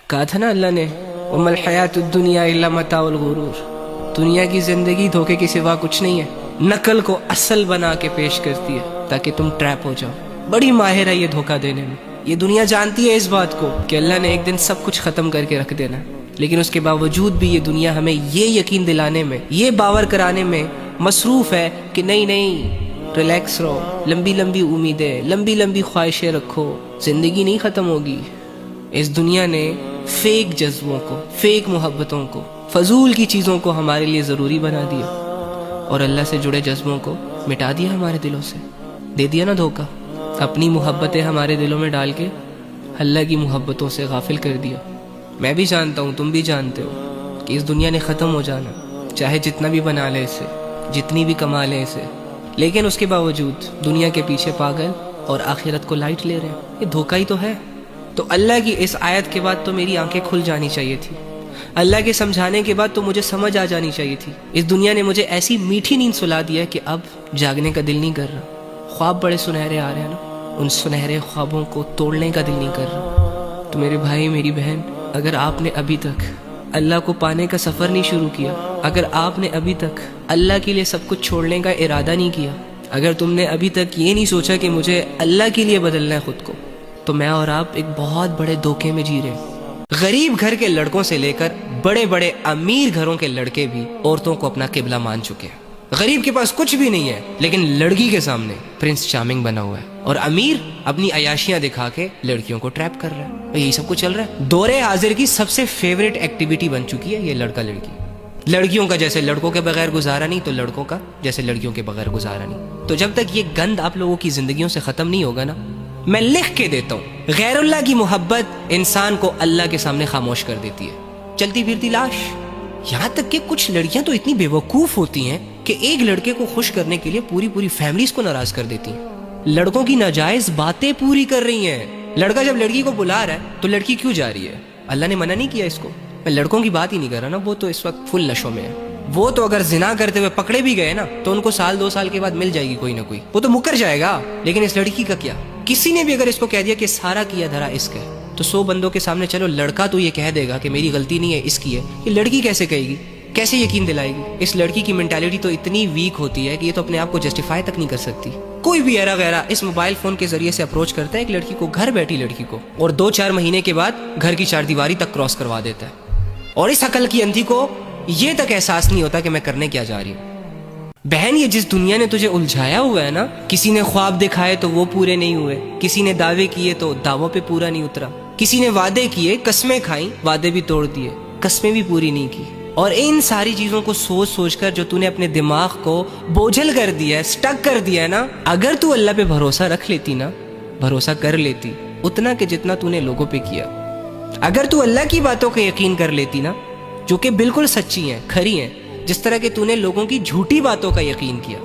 کہا تھا نا اللہ نے وَمَا الْحَيَاةُ الدُّنْيَا إِلَّا مَتَاعُ الْغُرُورِ، دنیا کی زندگی دھوکے کے سوا کچھ نہیں ہے، نقل کو اصل بنا کے پیش کرتی ہے تاکہ تم ٹریپ ہو جاؤ۔ بڑی ماہر ہے یہ دھوکہ دینے میں۔ یہ دنیا جانتی ہے اس بات کو کہ اللہ نے ایک دن سب کچھ ختم کر کے رکھ دینا ہے، لیکن اس کے باوجود بھی یہ دنیا ہمیں یہ یقین دلانے میں، یہ باور کرانے میں مصروف ہے کہ نہیں نہیں، ریلیکس رہو، لمبی لمبی امیدیں، لمبی لمبی خواہشیں رکھو، زندگی نہیں ختم ہوگی۔ اس دنیا نے فیک جذبوں کو، فیک محبتوں کو، فضول کی چیزوں کو ہمارے لیے ضروری بنا دیا، اور اللہ سے جڑے جذبوں کو مٹا دیا ہمارے دلوں سے۔ دے دیا نا دھوکہ، اپنی محبتیں ہمارے دلوں میں ڈال کے اللہ کی محبتوں سے غافل کر دیا۔ میں بھی جانتا ہوں، تم بھی جانتے ہو کہ اس دنیا نے ختم ہو جانا، چاہے جتنا بھی بنا لے اسے، جتنی بھی کما لے اسے، لیکن اس کے باوجود دنیا کے پیچھے پاگل اور آخرت کو لائٹ لے رہے ہیں۔ یہ دھوکہ ہی تو ہے۔ تو اللہ کی اس آیت کے بعد تو میری آنکھیں کھل جانی چاہیے تھی، اللہ کے سمجھانے کے بعد تو مجھے سمجھ آ جانی چاہیے تھی۔ اس دنیا نے مجھے ایسی میٹھی نیند سلا دیا کہ اب جاگنے کا دل نہیں کر رہا۔ خواب بڑے سنہرے آ رہے ہیں نا، ان سنہرے خوابوں کو توڑنے کا دل نہیں کر رہا۔ تو میرے بھائی، میری بہن، اگر آپ نے ابھی تک اللہ کو پانے کا سفر نہیں شروع کیا، اگر آپ نے ابھی تک اللہ کے لیے سب کچھ چھوڑنے کا ارادہ نہیں کیا، اگر تم نے ابھی تک یہ نہیں سوچا کہ مجھے اللہ کے لیے بدلنا ہے خود کو، تو میں اور آپ ایک بہت بڑے دھوکے میں جی رہے ہیں۔ غریب گھر کے لڑکوں سے لے کر بڑے بڑے امیر گھروں کے لڑکے بھی عورتوں کو اپنا قبلہ مان چکے ہیں۔ غریب کے پاس کچھ بھی نہیں ہے لیکن لڑکی کے سامنے پرنس چارمنگ بنا ہوا ہے، اور امیر اپنی عیاشیاں دکھا کے لڑکیوں کو ٹریپ کر رہا ہے۔ یہی سب کچھ چل رہا ہے۔ دور حاضر کی سب سے فیوریٹ ایکٹیویٹی بن چکی ہے یہ لڑکا لڑکی۔ لڑکیوں کا جیسے لڑکوں کے بغیر گزارا نہیں، تو لڑکوں کا جیسے لڑکیوں کے بغیر گزارا نہیں۔ تو جب تک یہ گند آپ لوگوں کی زندگیوں سے ختم نہیں ہوگا نا، میں لکھ کے دیتا ہوں، غیر اللہ کی محبت انسان کو اللہ کے سامنے خاموش کر دیتی ہے، چلتی پھرتی لاش۔ یہاں تک کہ کچھ لڑکیاں تو اتنی بے وقوف ہوتی ہیں کہ ایک لڑکے کو خوش کرنے کے لیے پوری فیملیز کو ناراض کر دیتی ہیں، لڑکوں کی ناجائز باتیں پوری کر رہی ہیں۔ لڑکا جب لڑکی کو بلا رہا ہے تو لڑکی کیوں جا رہی ہے؟ اللہ نے منع نہیں کیا اس کو۔ میں لڑکوں کی بات ہی نہیں کر رہا نا، وہ تو اس وقت فل نشوں میں ہے۔ وہ تو اگر زنا کرتے ہوئے پکڑے بھی گئے نا تو ان کو سال 2 سال کے بعد مل جائے گی کوئی نہ کوئی، وہ تو مکر جائے گا۔ لیکن اس لڑکی کا کیا؟ کسی نے بھی اگر اس کو کہہ دیا کہ سارا کیا دھرا اس کا ہے، تو 100 بندوں کے سامنے چلو لڑکا تو یہ کہہ دے گا کہ میری غلطی نہیں ہے، اس کی ہے، یہ لڑکی کیسے کہے گی؟ کیسے یقین دلائے گی؟ اس لڑکی کی مینٹالٹی تو اتنی ویک ہوتی ہے کہ یہ تو اپنے آپ کو جسٹیفائی تک نہیں کر سکتی۔ کوئی بھی ایرا غیرہ اس موبائل فون کے ذریعے سے اپروچ کرتا ہے ایک لڑکی کو، گھر بیٹھی لڑکی کو، اور 2-4 مہینے کے بعد گھر کی 4 دیواری تک کراس کروا دیتا ہے، اور اس عقل کی اندھی کو یہ تک احساس نہیں ہوتا کہ میں کرنے کیا جا رہی ہوں۔ بہن، یہ جس دنیا نے تجھے الجھایا ہوا ہے نا، کسی نے خواب دکھائے تو وہ پورے نہیں ہوئے، کسی نے دعوے کیے تو دعووں پہ پورا نہیں اترا، کسی نے وعدے کیے، قسمیں کھائیں، وعدے بھی توڑ دیے، قسمیں بھی پوری نہیں کی۔ اور ان ساری چیزوں کو سوچ سوچ کر جو تو نے اپنے دماغ کو بوجھل کر دیا ہے، سٹک کر دیا ہے نا، اگر تو اللہ پہ بھروسہ رکھ لیتی نا، بھروسہ کر لیتی اتنا کہ جتنا تو نے لوگوں پہ کیا، اگر تو اللہ کی باتوں کا یقین کر لیتی نا، جو کہ بالکل سچی ہیں، کھری ہیں، جس طرح کہ تو نے لوگوں کی جھوٹی باتوں کا یقین کیا،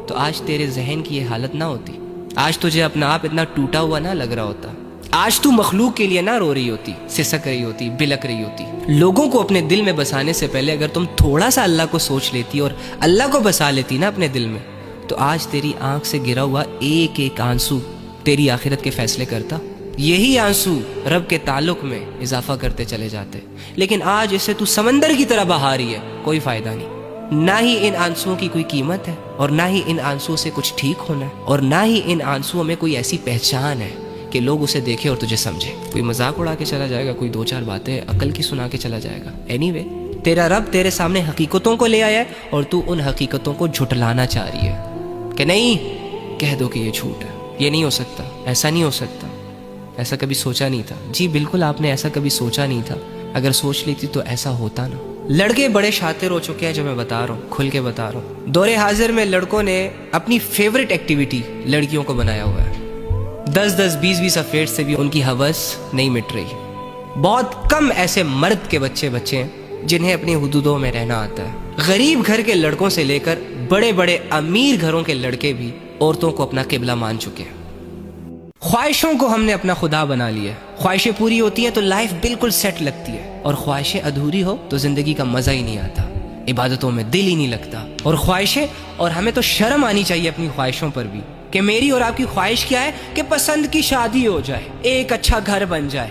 تو آج تیرے ذہن کی یہ حالت نہ ہوتی، آج تجھے اپنا آپ اتنا ٹوٹا ہوا نہ لگ رہا ہوتا، آج تو مخلوق کے لیے نہ رو رہی ہوتی، سسک رہی ہوتی، بلک رہی ہوتی۔ لوگوں کو اپنے دل میں بسانے سے پہلے اگر تم تھوڑا سا اللہ کو سوچ لیتی اور اللہ کو بسا لیتی نا اپنے دل میں، تو آج تیری آنکھ سے گرا ہوا ایک ایک آنسو تیری آخرت کے فیصلے کرتا۔ یہی آنسو رب کے تعلق میں اضافہ کرتے چلے جاتے، لیکن آج اسے تو سمندر کی طرح بہا رہی ہے، کوئی فائدہ نہیں۔ نہ ہی ان آنسوؤں کی کوئی قیمت ہے، اور نہ ہی ان آنسوؤں سے کچھ ٹھیک ہونا ہے، اور نہ ہی ان آنسوؤں میں کوئی ایسی پہچان ہے کہ لوگ اسے دیکھیں اور تجھے سمجھے۔ کوئی مذاق اڑا کے چلا جائے گا، کوئی 2-4 باتیں عقل کی سنا کے چلا جائے گا۔ اینی تیرا رب تیرے سامنے حقیقتوں کو لے آیا ہے، اور تو ان حقیقتوں کو جھٹلانا چاہ رہی ہے کہ نہیں، کہہ دو کہ یہ جھوٹ ہے، یہ نہیں ہو سکتا، ایسا نہیں ہو سکتا، ایسا کبھی سوچا نہیں تھا۔ جی بالکل، آپ نے ایسا کبھی سوچا نہیں تھا، اگر سوچ لیتی تو ایسا ہوتا نا۔ لڑکے بڑے شاطر ہو چکے ہیں، جو میں بتا رہا ہوں، کھل کے بتا رہا ہوں۔ دور حاضر میں لڑکوں نے اپنی فیوریٹ ایکٹیویٹی لڑکیوں کو بنایا ہوا ہے۔ 10-10 20-20 افیئر سے بھی ان کی ہوس نہیں مٹ رہی۔ بہت کم ایسے مرد کے بچے ہیں جنہیں اپنی حدودوں میں رہنا آتا ہے۔ غریب گھر کے لڑکوں سے لے کر بڑے بڑے امیر گھروں کے لڑکے بھی عورتوں کو اپنا قبلہ مان چکے ہیں۔ خواہشوں کو ہم نے اپنا خدا بنا لیا۔ خواہشیں پوری ہوتی ہیں تو لائف بالکل سیٹ لگتی ہے، اور خواہشیں ادھوری ہو تو زندگی کا مزہ ہی نہیں آتا، عبادتوں میں دل ہی نہیں لگتا۔ اور خواہشیں، اور ہمیں تو شرم آنی چاہیے اپنی خواہشوں پر بھی، کہ میری اور آپ کی خواہش کیا ہے کہ پسند کی شادی ہو جائے، ایک اچھا گھر بن جائے،